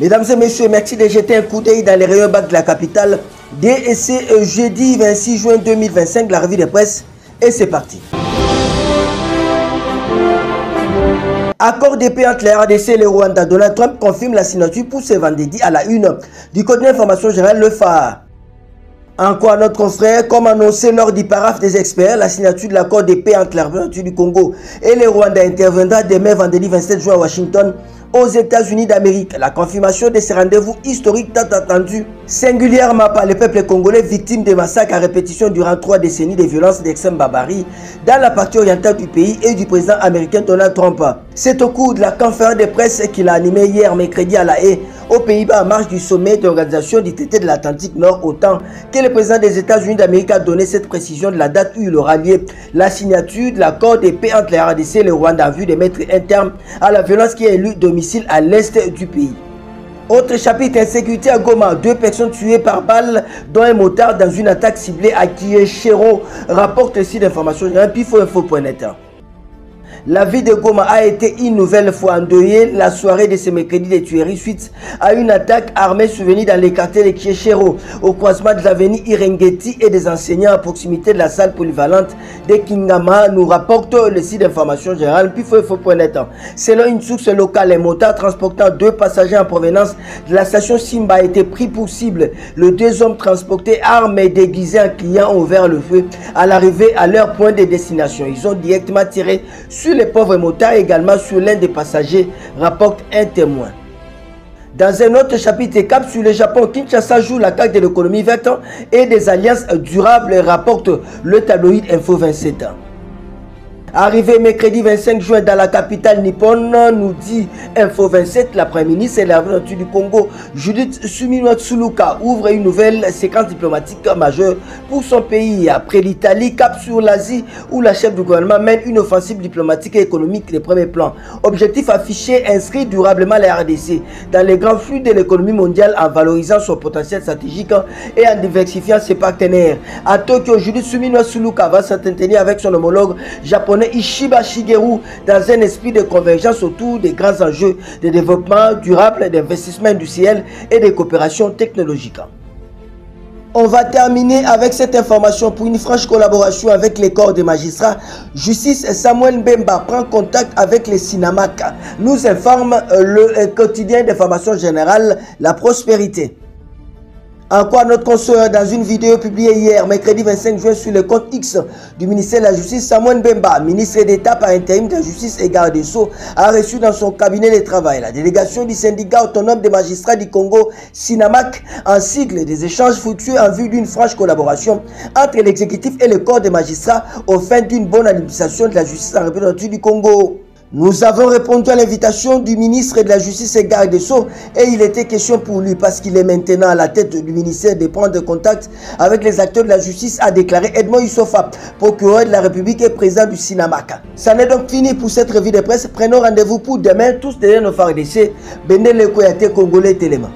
Mesdames et messieurs, merci de jeter un coup d'œil dans les rayons bacs de la capitale. DEC jeudi 26 juin 2025, la revue de presse, et c'est parti. Accord de paix entre la RDC et le Rwanda. Donald Trump confirme la signature pour ce vendredi à la une du Code d'information générale, le phare. Encore notre confrère, comme annoncé lors du paraphe des experts, la signature de l'accord de paix entre l'armée du Congo et le Rwanda interviendra demain vendredi 27 juin à Washington, aux États-Unis d'Amérique. La confirmation de ce rendez-vous historique tant attendu, singulièrement par le peuple congolais victime des massacres à répétition durant 3 décennies de violences d'extrême barbarie dans la partie orientale du pays et du président américain Donald Trump. C'est au cours de la conférence de presse qu'il a animée hier mercredi à La Haye, aux Pays-Bas, en marge du sommet d'organisation du traité de l'Atlantique Nord, OTAN, que le président des États-Unis d'Amérique a donné cette précision de la date où il aura lieu la signature de l'accord de paix entre la RDC et le Rwanda en vue de mettre un terme à la violence qui a élu domicile à l'est du pays. Autre chapitre, insécurité à Goma, 2 personnes tuées par balle dont un motard dans une attaque ciblée à Kieshero, rapporte le site d'information pifo-info.net. La ville de Goma a été une nouvelle fois endeuillée la soirée de ce mercredi de tueries suite à une attaque armée survenue dans les quartiers de Kieshero, au croisement de l'avenue Irengeti et des enseignants à proximité de la salle polyvalente de Kingama, nous rapporte le site d'information générale pifo-info.net. Selon une source locale, un motard transportant 2 passagers en provenance de la station Simba a été pris pour cible. Les 2 hommes transportés armes et déguisés en clients ont ouvert le feu à l'arrivée à leur point de destination. Ils ont directement tiré sur les pauvres motards, également sur l'un des passagers, rapporte un témoin. Dans un autre chapitre, cap sur le Japon, Kinshasa joue la carte de l'économie verte et des alliances durables, rapporte le tabloïd Info 27. Arrivé mercredi 25 juin dans la capitale nippone, nous dit Info 27, la Première ministre et la présidente du Congo, Judith Suminwa-Tshuluka, ouvre une nouvelle séquence diplomatique majeure pour son pays. Après l'Italie, cap sur l'Asie, où la chef du gouvernement mène une offensive diplomatique et économique de premier plan. Objectif affiché, inscrit durablement la RDC dans les grands flux de l'économie mondiale en valorisant son potentiel stratégique et en diversifiant ses partenaires. À Tokyo, Judith Suminwa-Tshuluka va s'entretenir avec son homologue japonais Ishiba Shigeru dans un esprit de convergence autour des grands enjeux de développement durable, d'investissement industriel et de coopération technologique. On va terminer avec cette information pour une franche collaboration avec les corps des magistrats. Justice Samuel Mbemba prend contact avec les Sinamak, nous informe le quotidien d'information générale La Prospérité. Encore notre consoeur dans une vidéo publiée hier, mercredi 25 juin, sur le compte X du ministère de la Justice, Samuel Mbemba, ministre d'État par intérim de la Justice et garde des Sceaux, a reçu dans son cabinet de travail la délégation du syndicat autonome des magistrats du Congo, Sinamak, en sigle des échanges fructueux en vue d'une franche collaboration entre l'exécutif et le corps des magistrats au fin d'une bonne administration de la justice en République du Congo. Nous avons répondu à l'invitation du ministre de la Justice et garde des Sceaux et il était question pour lui, parce qu'il est maintenant à la tête du ministère, de prendre contact avec les acteurs de la justice, a déclaré Edmond Youssofa, procureur de la République et président du Sinamaka. Ça n'est donc fini pour cette revue de presse. Prenons rendez-vous pour demain, tous derrière nos phares d'essai. Benel Koyate Congolais Téléma.